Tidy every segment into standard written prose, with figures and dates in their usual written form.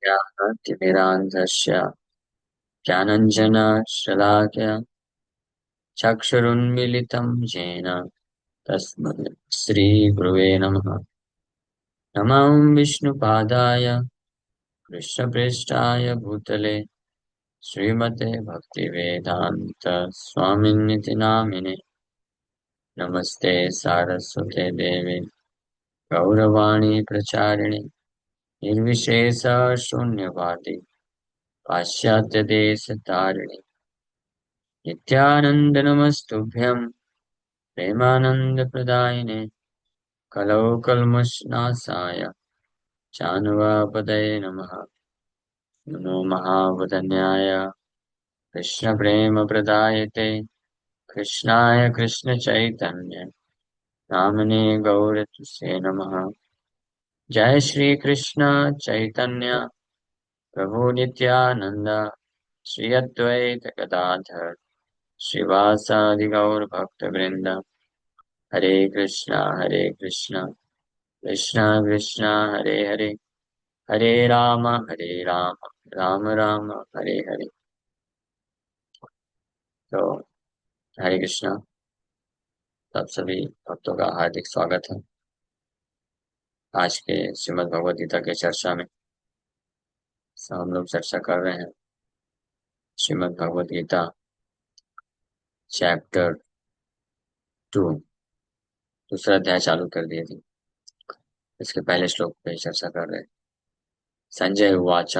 ज्ञानतिमिरान्धस्य ज्ञानञ्जनशलाकया चक्षुरुन्मीलितं येन तस्मै श्रीगुरुवे नमः। नमः विष्णुपादाय कृष्णप्रेष्ठाय भूतले श्रीमते भक्तिवेदान्त स्वामिनिति नामिने। नमस्ते सारस्वते देवे गौरवाणी प्रचारिणे निर्विशेष शून्यवादी पाश्चात्यदेशतारिणे नित्यानन्द नमस्तुभ्यं प्रेमानन्दप्रदायिने कलौ कल्मषनाशाय चानुवापदये नमः। नमो महावदन्याय कृष्णप्रेमप्रदायते कृष्णाय कृष्णचैतन्य नामने गौरतुसे नमः। जय श्री कृष्ण चैतन्य प्रभु नित्यानंद श्री अद्वैत गदाधर श्रीवासादि गौर भक्त वृंद। हरे कृष्णा कृष्णा कृष्णा हरे हरे हरे राम राम राम हरे हरे। तो हरे कृष्णा, सब सभी भक्तों का हार्दिक स्वागत है आज के श्रीमद् भगवद गीता के चर्चा में। हम लोग चर्चा कर रहे हैं श्रीमद् भगवद गीता चैप्टर 2, दूसरा अध्याय चालू कर दिए थे। इसके पहले श्लोक पे चर्चा कर रहे हैं। संजय उवाच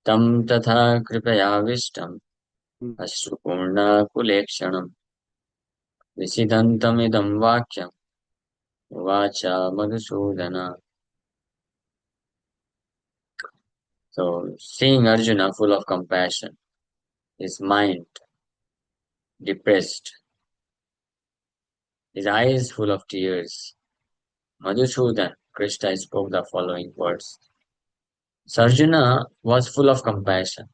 तं तथा कृपयाविष्टम् अश्रुपूर्णाकुलेक्षणम् विषीदन्तमिदं वाक्यम् उवाच Madhusudan. So, seeing Arjuna full of compassion, his mind depressed, his eyes full of tears, Madhusudan, Krishna spoke the following words. So Arjuna was full of compassion,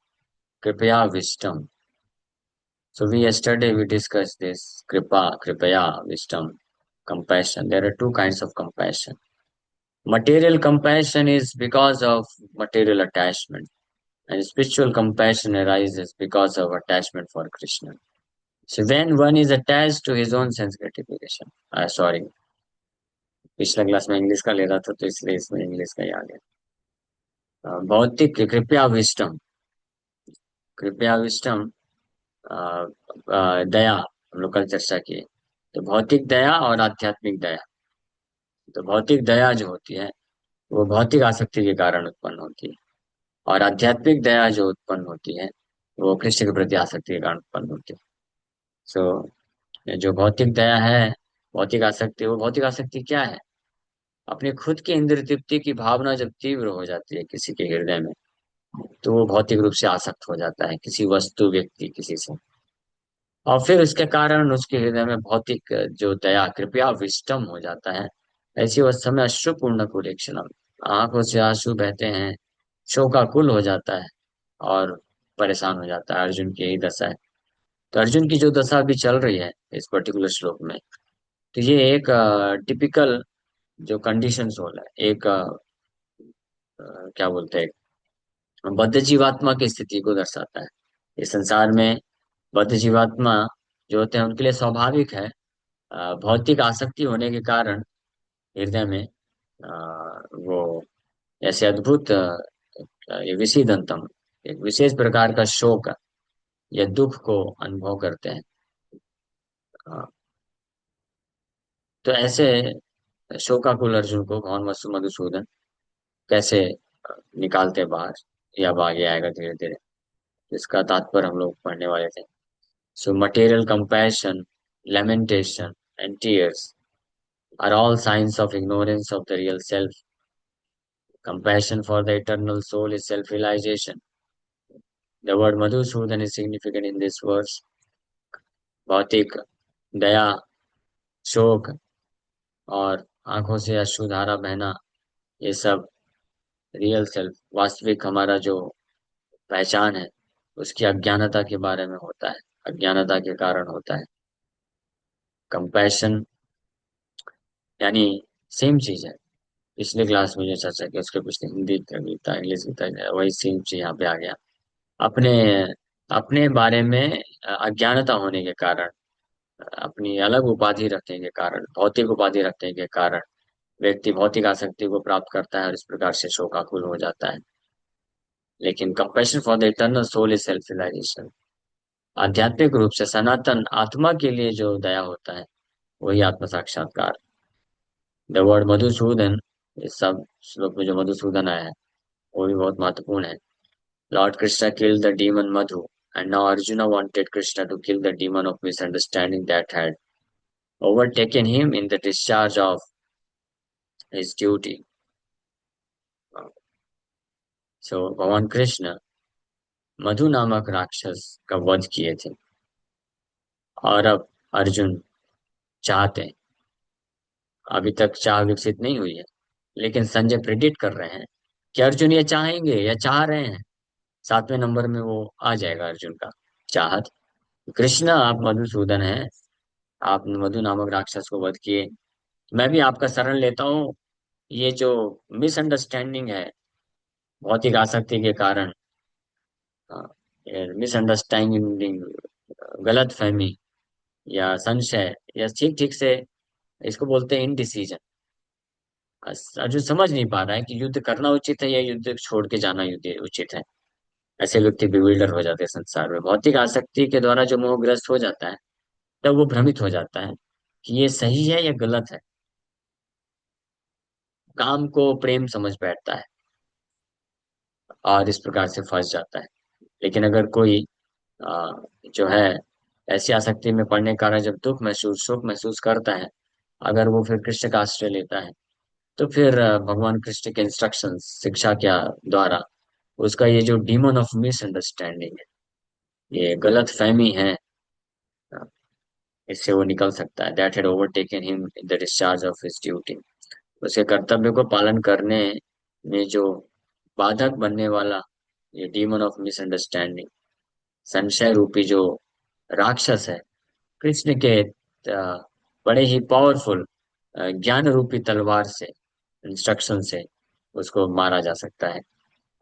kripaya wisdom. So yesterday we discussed this kripaya wisdom, compassion. There are two kinds of compassion. Material compassion is because of material attachment, and spiritual compassion arises because of attachment for Krishna. So when one is attached to his own sense gratification, sorry, पिछला class में English का ले रहा था तो इसलिए इसमें English का ही आ गया। भौतिक कृपया विष्टम दया हम लोग कल चर्चा की। तो भौतिक दया और आध्यात्मिक दया। तो भौतिक दया जो होती है वो भौतिक आसक्ति के कारण उत्पन्न होती है, और आध्यात्मिक दया जो उत्पन्न होती है वो कृष्ण के प्रति आसक्ति के कारण उत्पन्न होती है। सो जो भौतिक दया है, भौतिक आसक्ति, वो भौतिक आसक्ति क्या है? अपनी खुद की इंद्रिय तृप्ति की भावना जब तीव्र हो जाती है किसी के हृदय में, तो वो भौतिक रूप से आसक्त हो जाता है किसी वस्तु, व्यक्ति, किसी से। और फिर उसके कारण उसके हृदय में भौतिक जो दया, कृपया विष्टम हो जाता है। ऐसी अवस्था में अश्रुपूर्ण कुलेक्षणम, आंखों से आंसू बहते हैं, शोकाकुल हो जाता है और परेशान हो जाता है। अर्जुन की यही दशा है। तो अर्जुन की जो दशा अभी चल रही है इस पर्टिकुलर श्लोक में, तो ये एक टिपिकल जो कंडीशन सोल है, एक क्या बोलते हैं, बद्ध जीवात्मा की स्थिति को दर्शाता है। इस संसार में बद्ध जीवात्मा जो होते हैं उनके लिए स्वाभाविक है भौतिक आसक्ति होने के कारण हृदय में वो ऐसे अद्भुत ये विषीदंतम, एक विशेष प्रकार का शोक या दुख को अनुभव करते हैं। अ, तो ऐसे शोकाकुल अर्जुन को भगवान वसु मधुसूदन कैसे निकालते बाहर, या अब आगे आएगा धीरे धीरे। इसका तात्पर्य हम लोग पढ़ने वाले थे। So material compassion, lamentation, and tears are all signs of ignorance of the real self. Compassion for the eternal soul is self-realization. The word Madhusudan is significant in this verse. भौतिक दया, शोक और आंखों से अश्रुधारा बहना, ये सब रियल सेल्फ, वास्तविक हमारा जो पहचान है, उसकी अज्ञानता के बारे में होता है, अज्ञानता के कारण होता है। कंपैशन यानी सेम चीज है। पिछले क्लास में जो चर्चा की उसके कुछ हिंदी कविता इंग्लिश गीता वही सेम चीज यहाँ पे आ गया। अपने अपने बारे में अज्ञानता होने के कारण, अपनी अलग उपाधि रखने के कारण, भौतिक उपाधि रखने के कारण व्यक्ति भौतिक आसक्ति को प्राप्त करता है और इस प्रकार से शोकाकुल हो जाता है। लेकिन compassion for the eternal soul is self realisation. आध्यात्मिक रूप से सनातन आत्मा के लिए जो दया होता है वही आत्म साक्षात्कार। द वर्ड मधुसूदन, इस सब श्लोक में जो मधुसूदन आया है वो भी बहुत महत्वपूर्ण है। Lord Krishna killed the demon Madhu, and now Arjuna wanted Krishna to kill the demon of misunderstanding that had overtaken him in the discharge of his duty. So भगवान कृष्ण मधु नामक राक्षस का वध किए थे, और अब अर्जुन चाहते हैं, अभी तक चाह विकसित नहीं हुई है, लेकिन संजय प्रिडिक्ट कर रहे हैं कि अर्जुन ये चाहेंगे या चाह रहे हैं। 7वें नंबर में वो आ जाएगा अर्जुन का चाहत। कृष्ण आप मधुसूदन हैं, आपने मधु नामक राक्षस को वध किए, मैं भी आपका शरण लेता हूँ। ये जो मिसअंडरस्टैंडिंग है भौतिक आसक्ति के कारण, मिसअंडरस्टैंडिंग, गलत फहमी या संशय या ठीक ठीक से इसको बोलते हैं इनडिसीजन। अर्जुन समझ नहीं पा रहा है कि युद्ध करना उचित है या युद्ध छोड़ के जाना युद्ध उचित है। ऐसे व्यक्ति बिविल्डर हो जाते हैं संसार में, भौतिक आसक्ति के द्वारा जो मोहग्रस्त हो जाता है तब वो भ्रमित हो जाता है कि ये सही है या गलत है। काम को प्रेम समझ बैठता है और इस प्रकार से फंस जाता है। लेकिन अगर कोई आ, जो है ऐसी आसक्ति में पड़ने के कारण जब दुख महसूस सुख महसूस करता है, अगर वो फिर कृष्ण का आश्रय लेता है तो फिर भगवान कृष्ण के इंस्ट्रक्शन शिक्षा के द्वारा उसका ये जो डीमन ऑफ मिसअंडरस्टैंडिंग है, ये गलत फहमी है, अ, इससे वो निकल सकता है। That had overtaken him in the discharge of his duty. उसके कर्तव्य को पालन करने में जो बाधक बनने वाला ये डीमन ऑफ मिसअंडरस्टैंडिंग, संशय रूपी जो राक्षस है, कृष्ण के बड़े ही पावरफुल ज्ञान रूपी तलवार से, इंस्ट्रक्शन से उसको मारा जा सकता है।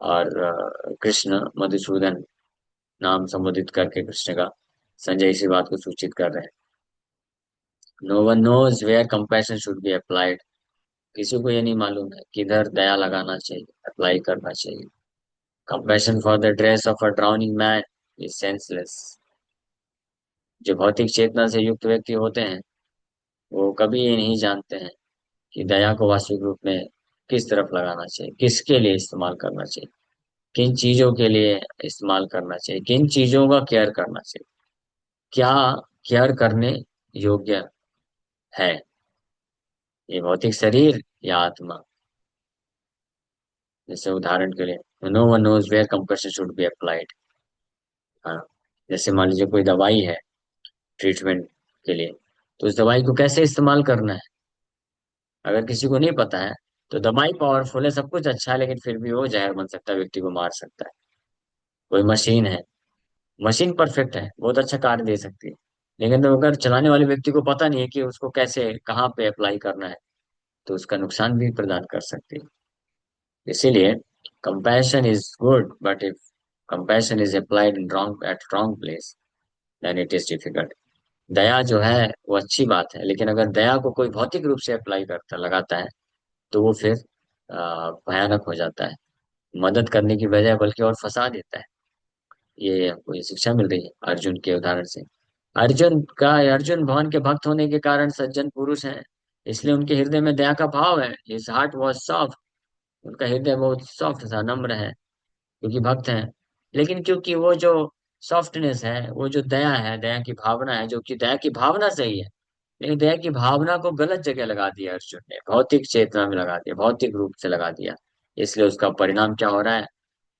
और कृष्ण मधुसूदन नाम संबोधित करके कृष्ण का संजय इसी बात को सूचित कर रहे हैं। No one knows where compassion should be applied. किसी को ये नहीं मालूम है किधर दया लगाना चाहिए, अप्लाई करना चाहिए। Compassion for the dress of a drowning man is senseless. जो भौतिक चेतना से युक्त व्यक्ति होते हैं वो कभी ये नहीं जानते हैं कि दया को वास्तविक रूप में किस तरफ लगाना चाहिए, किसके लिए इस्तेमाल करना चाहिए, किन चीजों के लिए इस्तेमाल करना चाहिए, किन चीजों का केयर करना चाहिए, क्या केयर करने योग्य है, ये भौतिक शरीर या आत्मा। जैसे उदाहरण के लिए no one knows where compression should be applied. हाँ, जैसे मान लीजिए कोई दवाई है ट्रीटमेंट के लिए, तो उस दवाई को कैसे इस्तेमाल करना है अगर किसी को नहीं पता है तो दवाई पावरफुल है, सब कुछ अच्छा है, लेकिन फिर भी वो जहर बन सकता है, व्यक्ति को मार सकता है। कोई मशीन है, मशीन परफेक्ट है, बहुत अच्छा कार्य दे सकती है, लेकिन तो अगर चलाने वाले व्यक्ति को पता नहीं है कि उसको कैसे कहाँ पे अप्लाई करना है तो उसका नुकसान भी प्रदान कर सकती है। इसीलिए compassion is good, but if compassion is applied in wrong at wrong place then it is difficult. दया जो है वो अच्छी बात है, लेकिन अगर दया को कोई भौतिक रूप से अप्लाई करता लगाता है तो वो फिर भयानक हो जाता है, मदद करने की बजाय बल्कि और फंसा देता है। ये हमको ये शिक्षा मिल रही है अर्जुन के उदाहरण से। अर्जुन भगवान के भक्त होने के कारण सज्जन पुरुष हैं, इसलिए उनके हृदय में दया का भाव है। हिज हार्ट वॉज सॉफ्ट, उनका हृदय बहुत सॉफ्ट था, नम्र है, क्योंकि भक्त हैं। लेकिन क्योंकि वो जो सॉफ्टनेस है, वो जो दया है, दया की भावना है, जो कि दया की भावना सही है, लेकिन दया की भावना को गलत जगह लगा दिया अर्जुन ने, भौतिक चेतना में लगा दिया, भौतिक रूप से लगा दिया। इसलिए उसका परिणाम क्या हो रहा है?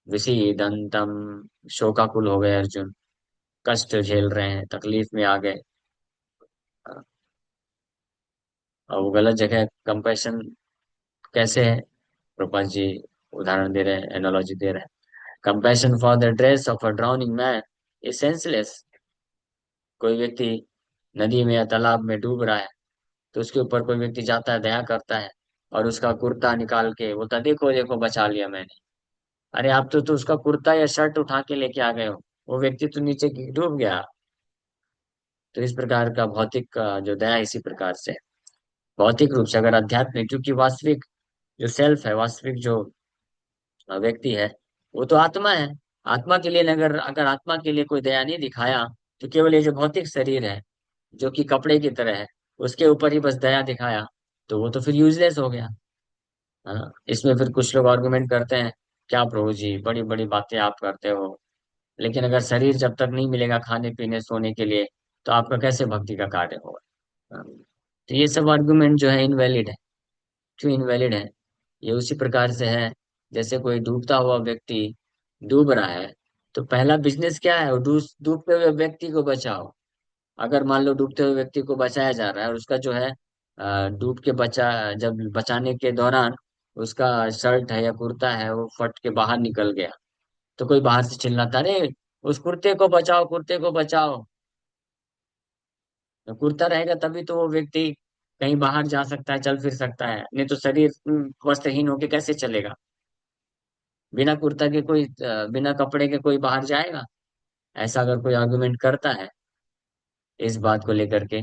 विषीदंतम, शोकाकुल हो गए अर्जुन, कष्ट झेल रहे हैं, तकलीफ में आ गए। और वो गलत जगह कंपैशन कैसे है? प्रभुपाद जी उदाहरण दे रहे हैं, एनालॉजी दे रहे हैं। Compassion for the dress of a drowning man is senseless. कोई व्यक्ति नदी में या तालाब में डूब रहा है तो उसके ऊपर कोई व्यक्ति जाता है, दया करता है, और उसका कुर्ता निकाल के बोलता देखो देखो बचा लिया मैंने। अरे आप तो उसका कुर्ता या शर्ट उठा के लेके आ गए हो, वो व्यक्ति तो नीचे डूब गया। तो इस प्रकार का भौतिक जो दया है, इसी प्रकार से भौतिक रूप से अगर आध्यात्मिक, क्योंकि वास्तविक जो सेल्फ है, वास्तविक जो व्यक्ति है, वो तो आत्मा है। आत्मा के लिए अगर अगर आत्मा के लिए कोई दया नहीं दिखाया, तो केवल ये जो भौतिक शरीर है जो कि कपड़े की तरह है, उसके ऊपर ही बस दया दिखाया, तो वो तो फिर यूजलेस हो गया। है ना? इसमें फिर कुछ लोग आर्गुमेंट करते हैं, क्या प्रभु जी बड़ी बड़ी बातें आप करते हो, लेकिन अगर शरीर जब तक नहीं मिलेगा खाने पीने सोने के लिए, तो आपका कैसे भक्ति का कार्य होगा? हाँ। तो ये सब आर्गुमेंट जो है इनवैलिड है। क्यों इनवैलिड है? ये उसी प्रकार से है, जैसे कोई डूबता हुआ व्यक्ति डूब रहा है, तो पहला बिजनेस क्या है? वो डूबते हुए व्यक्ति को बचाओ। अगर मान लो डूबते हुए व्यक्ति को बचाया जा रहा है और उसका जो है डूब के बचा जब बचाने के दौरान उसका शर्ट है या कुर्ता है वो फट के बाहर निकल गया, तो कोई बाहर से चिल्लाता, अरे उस कुर्ते को बचाओ, कुर्ते को बचाओ। तो कुर्ता रहेगा तभी तो वो व्यक्ति कहीं बाहर जा सकता है, चल फिर सकता है, नहीं तो शरीर वस्त्रहीन होके कैसे चलेगा? बिना कुर्ता के कोई बिना कपड़े के कोई बाहर जाएगा? ऐसा अगर कोई आर्गुमेंट करता है इस बात को लेकर के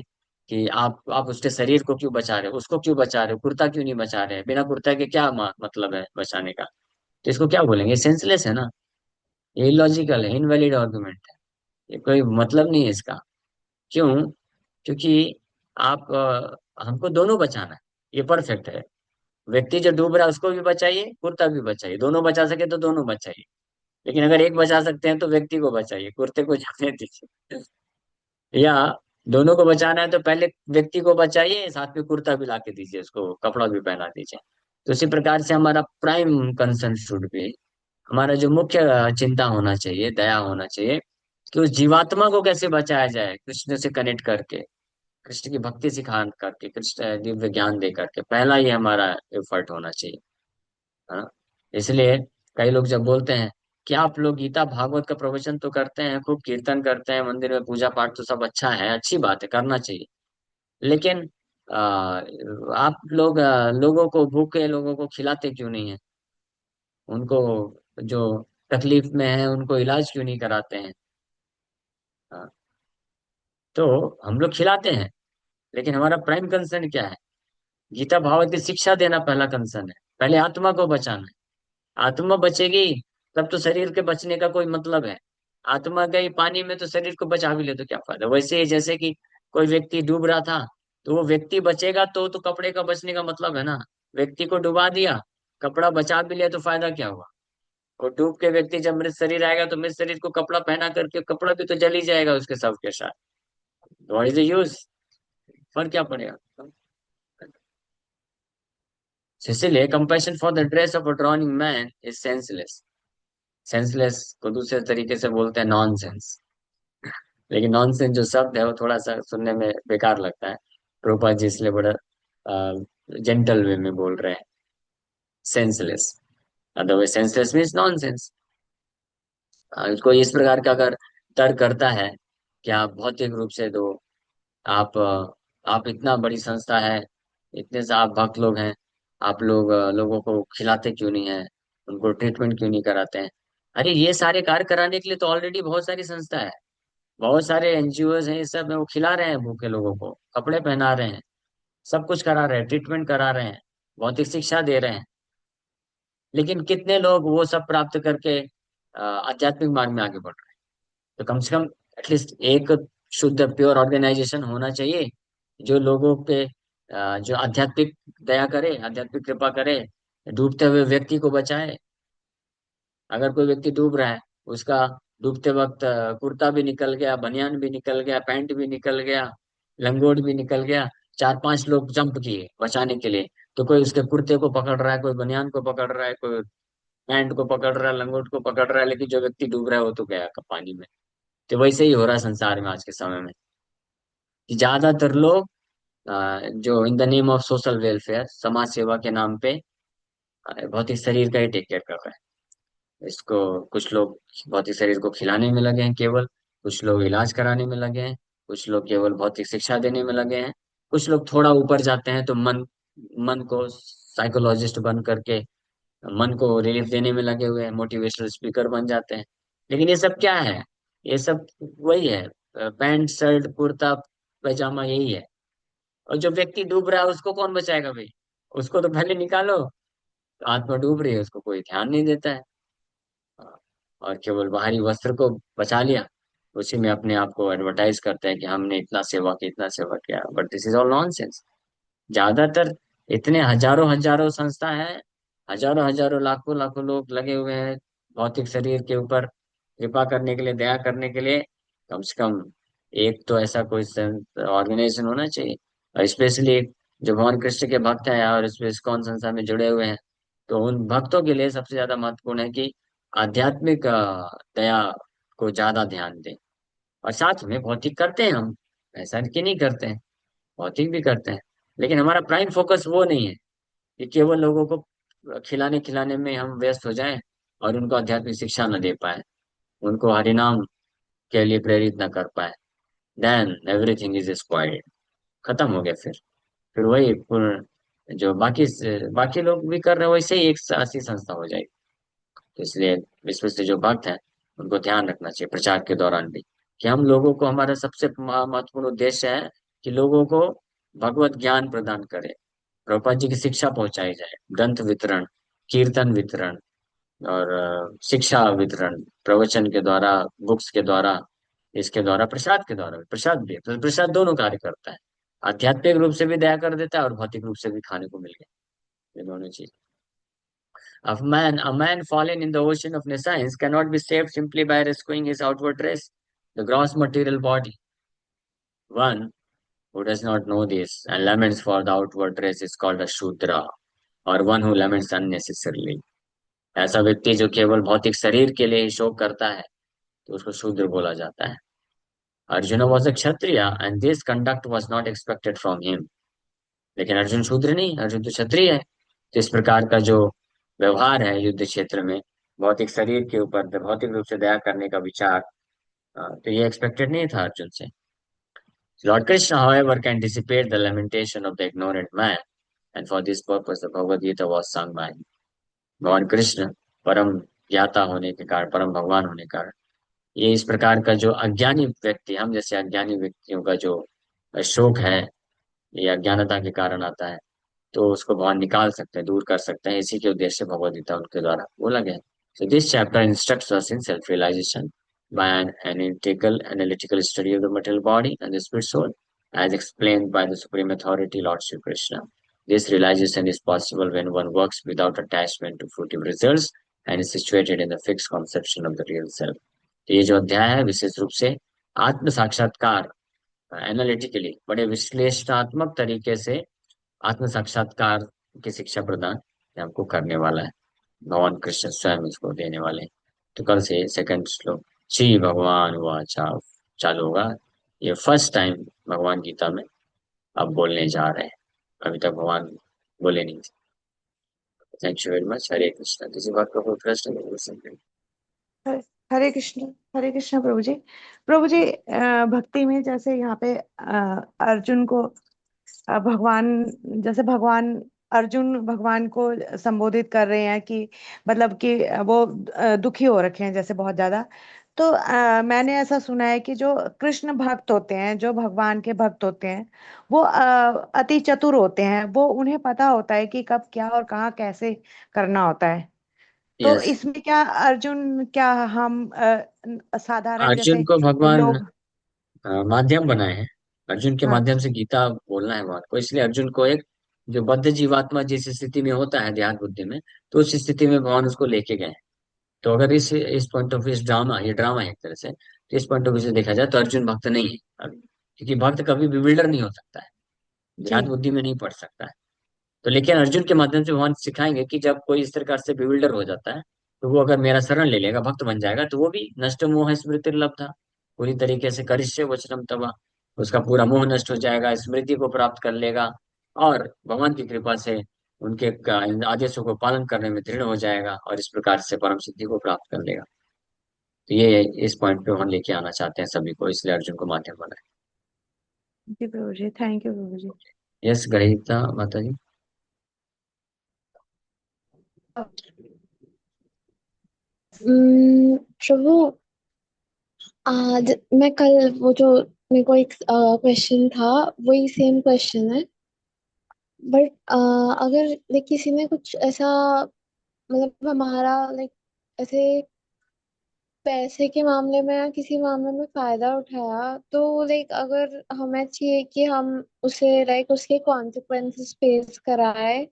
कि आप उसके शरीर को क्यों बचा रहे हो, उसको क्यों बचा रहे हो, कुर्ता क्यों नहीं बचा रहे, बिना कुर्ता के क्या मतलब है बचाने का? तो इसको क्या बोलेंगे? सेंसलेस है ना। ये इलॉजिकल है, इनवैलिड आर्गुमेंट है। ये कोई मतलब नहीं है इसका। क्यों? क्योंकि आप हमको दोनों बचाना है, ये परफेक्ट है। व्यक्ति जो डूब रहा है उसको भी बचाइए, कुर्ता भी बचाइए, दोनों बचा सके तो दोनों बचाइए। लेकिन अगर एक बचा सकते हैं तो व्यक्ति को बचाइए, कुर्ते को जाने दीजिए। या दोनों को बचाना है तो पहले व्यक्ति को बचाइए, साथ में कुर्ता भी ला के दीजिए, उसको कपड़ा भी पहना दीजिए। तो इसी प्रकार से हमारा प्राइम कंसर्न शुड बी, हमारा जो मुख्य चिंता होना चाहिए, दया होना चाहिए, कि उस जीवात्मा को कैसे बचाया जाए, कृष्ण से कनेक्ट करके, कृष्ण की भक्ति सिखा करके, कृष्ण दिव्य ज्ञान दे करके, पहला ये हमारा एफर्ट होना चाहिए। हाँ। इसलिए कई लोग जब बोलते हैं कि आप लोग गीता भागवत का प्रवचन तो करते हैं, खूब कीर्तन करते हैं, मंदिर में पूजा पाठ तो सब अच्छा है, अच्छी बात है, करना चाहिए, लेकिन आप लोग लोगों को, भूखे लोगों को खिलाते क्यों नहीं है? उनको जो तकलीफ में है उनको इलाज क्यों नहीं कराते हैं? हाँ, तो हम लोग खिलाते हैं, लेकिन हमारा प्राइम कंसर्न क्या है? गीता भागवत की शिक्षा देना पहला कंसर्न है, पहले आत्मा को बचाना है। आत्मा बचेगी तब तो शरीर के बचने का कोई मतलब है। आत्मा गई पानी में तो शरीर को बचा भी ले तो क्या फायदा? वैसे ही जैसे कि कोई व्यक्ति डूब रहा था, तो वो व्यक्ति बचेगा तो कपड़े का बचने का मतलब है ना। व्यक्ति को डुबा दिया, कपड़ा बचा भी लिया, तो फायदा क्या हुआ? और डूब के व्यक्ति जब मृत शरीर आएगा तो मृत शरीर को कपड़ा पहना करके, कपड़ा भी तो जल ही जाएगा उसके शव के साथ। What is the use? फर्क क्या पड़ेगा? इसीलिए compassion for the dress of a drawing man is senseless. Senseless को दूसरे तरीके से बोलते हैं नॉनसेंस। लेकिन नॉनसेंस जो शब्द है वो थोड़ा सा सुनने में बेकार लगता है। रूपा जी इसलिए बड़ा जेंटल वे में बोल रहे हैं, senseless. Otherwise senseless means nonsense. कोई इस प्रकार का अगर तर्क करता है कि आप भौतिक रूप से दो, आप आप इतना बड़ी संस्था है, इतने से आप भक्त लोग हैं, आप लोग लोगों को खिलाते क्यों नहीं है, उनको ट्रीटमेंट क्यों नहीं कराते हैं? अरे ये सारे कार्य कराने के लिए तो ऑलरेडी बहुत सारी संस्था है, बहुत सारे एनजीओज हैं, ये सब है, वो खिला रहे हैं भूखे लोगों को, कपड़े पहना रहे हैं, सब कुछ करा रहे हैं, ट्रीटमेंट करा रहे हैं, भौतिक शिक्षा दे रहे हैं। लेकिन कितने लोग वो सब प्राप्त करके आध्यात्मिक मार्ग में आगे बढ़ रहे हैं? तो कम से कम एटलीस्ट एक शुद्ध प्योर ऑर्गेनाइजेशन होना चाहिए जो लोगों पे जो आध्यात्मिक दया करे, आध्यात्मिक कृपा करे, डूबते हुए व्यक्ति को बचाए। अगर कोई व्यक्ति डूब रहा है, उसका डूबते वक्त कुर्ता भी निकल गया, बनियान भी निकल गया, पैंट भी निकल गया, लंगोट भी निकल गया, चार पांच लोग जंप किए बचाने के लिए, तो कोई उसके कुर्ते को पकड़ रहा है, कोई बनियान को पकड़ रहा है, कोई पैंट को पकड़ रहा है, लंगोट को पकड़ रहा है, लेकिन जो व्यक्ति डूब रहा है वो तो गया पानी में। तो वैसे ही हो रहा है संसार में आज के समय में, कि ज्यादातर लोग जो in the name of social welfare, समाज सेवा के नाम पे भौतिक शरीर का ही टेक केयर कर रहे हैं। इसको कुछ लोग भौतिक शरीर को खिलाने में लगे हैं केवल, कुछ लोग इलाज कराने में लगे हैं, कुछ लोग केवल भौतिक शिक्षा देने में लगे हैं, कुछ लोग थोड़ा ऊपर जाते हैं तो मन मन को साइकोलॉजिस्ट बन करके मन को रिलीफ देने में लगे हुए हैं, मोटिवेशनल स्पीकर बन जाते हैं। लेकिन ये सब क्या है? ये सब वही है, पैंट शर्ट कुर्ता पैजामा, यही है। और जो व्यक्ति डूब रहा है उसको कौन बचाएगा भाई? उसको तो पहले निकालो। आत्मा डूब रही है, उसको कोई ध्यान नहीं देता है। और केवल बाहरी वस्त्र को बचा लिया, उसी में अपने आप को एडवर्टाइज करते हैं कि हमने इतना सेवा किया, इतना सेवा किया, but this is all nonsense. ज्यादातर इतने हजारों हजारों संस्था है, हजारों हजारों लाखों लाखों लोग लगे हुए हैं भौतिक शरीर के ऊपर कृपा करने के लिए, दया करने के लिए। कम से कम एक तो ऐसा कोई ऑर्गेनाइजेशन होना चाहिए। और स्पेशली जो भगवान कृष्ण के भक्त हैं और इस इस्कॉन संस्था में जुड़े हुए हैं, तो उन भक्तों के लिए सबसे ज्यादा महत्वपूर्ण है कि आध्यात्मिक दया को ज्यादा ध्यान दें। और साथ में भौतिक करते हैं हम, ऐसा कि नहीं करते हैं, भौतिक भी करते हैं। लेकिन हमारा प्राइम फोकस वो नहीं है कि केवल लोगों को खिलाने खिलाने में हम व्यस्त हो जाएं और उनको आध्यात्मिक शिक्षा न दे पाए, उनको हरिनाम के लिए प्रेरित न कर पाए। देन एवरीथिंग इज स्पॉइल्ड, खत्म हो गया। फिर वही जो बाकी लोग भी कर रहे हैं वैसे ही एक ऐसी संस्था हो जाएगी। तो इसलिए विश्व से जो भक्त हैं उनको ध्यान रखना चाहिए प्रचार के दौरान भी, कि हम लोगों को, हमारा सबसे महत्वपूर्ण उद्देश्य है कि लोगों को भगवत ज्ञान प्रदान करें, प्रभुपाद जी की शिक्षा पहुंचाई जाए, ग्रंथ वितरण, कीर्तन वितरण, और शिक्षा वितरण, प्रवचन के द्वारा, बुक्स के द्वारा, इसके द्वारा, प्रसाद के द्वारा। प्रसाद भी, तो प्रसाद दोनों कार्य करता है, आध्यात्मिक रूप से भी दया कर देता है और भौतिक रूप से भी खाने को मिल गया, ये दोनों चीज। A man fallen in the ocean of nescience cannot be saved simply by rescuing his outward dress, the gross material body. One who does not know this and laments for the outward dress is called a Shudra, or one who laments unnecessarily. ऐसा व्यक्ति जो केवल भौतिक शरीर के लिए ही शोक करता है, तो उसको शूद्र बोला जाता है। Arjun was a Kshatriya and this conduct was not expected from him. लेकिन अर्जुन शूद्र नहीं, अर्जुन तो क्षत्रिय है। तो इस प्रकार का जो व्यवहार है युद्ध क्षेत्र में, भौतिक शरीर के ऊपर भौतिक रूप से दया करने का विचार, तो ये एक्सपेक्टेड नहीं था अर्जुन से। Lord Krishna however can dissipate the lamentation of the ignorant man, and for this purpose the Bhagavad Gita was sung by him. भगवान कृष्ण परम ज्ञाता होने के कारण, परम भगवान होने के कारण, ये इस प्रकार का जो अज्ञानी व्यक्ति, हम जैसे अज्ञानी व्यक्तियों का जो शोक है, ये अज्ञानता के कारण आता है, तो उसको भगवान निकाल सकते हैं, दूर कर सकते हैं। इसी के उद्देश्य से भगवद गीता उनके द्वारा बोला गया है। So this chapter instructs us in self-realization by an analytical study of the material body and the spirit soul, as explained by the Supreme Authority, Lord Sri Krishna. This realization is possible when one works without attachment to fruitive results and is situated in the fixed conception of the real self. तो ये जो अध्याय है विशेष रूप से आत्म साक्षात्कार, analytically बड़े विश्लेषणात्मक तरीके से आत्म साक्षात्कार की शिक्षा प्रदान हमको करने वाला है। भगवान कृष्ण स्वयं इसको देने वाले हैं। तो कल से सेकंड श्लोक श्री भगवान वाचा चालू होगा। ये फर्स्ट टाइम भगवान गीता में अब बोलने जा रहे हैं, अभी तक भगवान बोले नहीं थे। Thank you very much. Hare Krishna. किसी बात का कोई प्रश्न नहीं? हरे हरे कृष्ण प्रभु जी। प्रभु जी, भक्ति में जैसे यहाँ पे अर्जुन को भगवान, जैसे भगवान अर्जुन भगवान को संबोधित कर रहे हैं कि मतलब कि वो दुखी हो रखे हैं जैसे बहुत ज्यादा। तो मैंने ऐसा सुना है कि जो कृष्ण भक्त होते हैं, जो भगवान के भक्त होते हैं, वो अति चतुर होते हैं। वो उन्हें पता होता है कि कब क्या और कहाँ कैसे करना होता है। तो यस। इसमें क्या अर्जुन, क्या हम साधारण अर्जुन जैसे को भगवान लोग? माध्यम बनाए हैं। अर्जुन के हाँ। माध्यम से गीता बोलना है भगवान को, इसलिए अर्जुन को एक जो बद्ध जीवात्मा जिस स्थिति में होता है ध्यान बुद्धि में, तो उस स्थिति में भगवान उसको लेके गए। तो अगर इस पॉइंट ऑफ व्यू, इस ड्रामा, ये ड्रामा है एक तरह से, तो इस पॉइंट ऑफ व्यू से देखा जाए तो अर्जुन भक्त नहीं है क्योंकि भक्त कभी बिल्डर नहीं हो सकता है, ध्यान जी। बुद्धि में नहीं पढ़ सकता है। तो लेकिन अर्जुन के माध्यम से भगवान सिखाएंगे कि जब कोई इस प्रकार से बिल्डर हो जाता है, तो वो अगर मेरा शरण ले लेगा, भक्त बन जाएगा, तो वो भी नष्ट मोह स्मृति लब्धा, पूरी तरीके से करिष्य वचनम तवा, उसका पूरा मोह नष्ट हो जाएगा, स्मृति को प्राप्त कर लेगा, और भगवान की कृपा से उनके आदेशों को पालन करने में दृढ़ हो जाएगा, और इस प्रकार से परम सिद्धि को प्राप्त कर लेगा। तो ये इस पॉइंट पे हम लेके आना चाहते हैं सभी को, इसलिए अर्जुन को माध्यम बनाए। जी प्रभु जी, थैंक यू प्रभु जी। यस ग्रहीता माता जी। प्रभु, आज मैं कल वो जो मेरे को एक क्वेश्चन था, वही सेम क्वेश्चन है। बट अगर लाइक किसी ने कुछ ऐसा, मतलब हमारा लाइक ऐसे पैसे के मामले में या किसी मामले में फायदा उठाया, तो लाइक अगर हमें चाहिए कि हम उसे लाइक उसके कॉन्सिक्वेंसेस फेस कराए,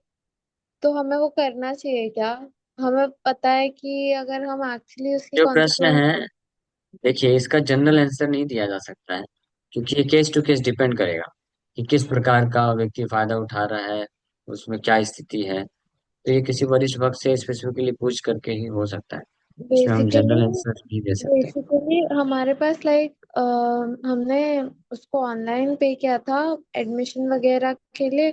तो हमें वो करना चाहिए क्या? हमें पता है कि अगर हम एक्चुअली उसके जो प्रश्न कॉन्सिक्वेंस। है, देखिए इसका जनरल आंसर नहीं दिया जा सकता है, क्योंकि ये केस टू केस डिपेंड करेगा कि किस प्रकार का व्यक्ति फायदा उठा रहा है, उसमें क्या स्थिति है। तो ये किसी वरिष्ठ वक्त से स्पेसिफिकली पूछ करके ही हो सकता है। इसमें हम बेसिकली जनरल आंसर नहीं दे सकते। बेसिकली हमारे पास लाइक हमने उसको ऑनलाइन पे किया था एडमिशन वगैरह के लिए।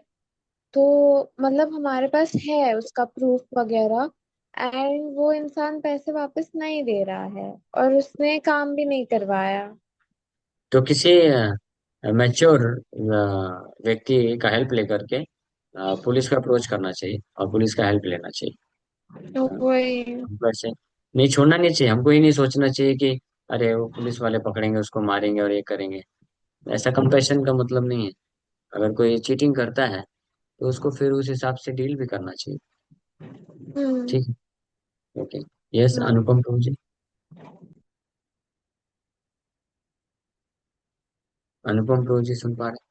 तो मतलब हमारे पास है उसका प्रूफ वगैरह, एंड वो इंसान पैसे वापस नहीं दे रहा है और उसने काम भी नहीं करवाया। तो किसी मैच्योर व्यक्ति का हेल्प लेकर के पुलिस का अप्रोच करना चाहिए और पुलिस का हेल्प लेना चाहिए। तो अ, वही। हमको ऐसे नहीं छोड़ना नहीं चाहिए, हमको ये नहीं सोचना चाहिए कि अरे वो पुलिस वाले पकड़ेंगे उसको मारेंगे और ये करेंगे। ऐसा कंपैशन का मतलब नहीं है। अगर कोई चीटिंग करता है तो उसको फिर उस हिसाब से डील भी करना चाहिए। हम्म। ठीक है, ओके। यस, हाँ। अनुपम प्रभु जी। अनुपम प्रभु जी सुन पा रहे हैं?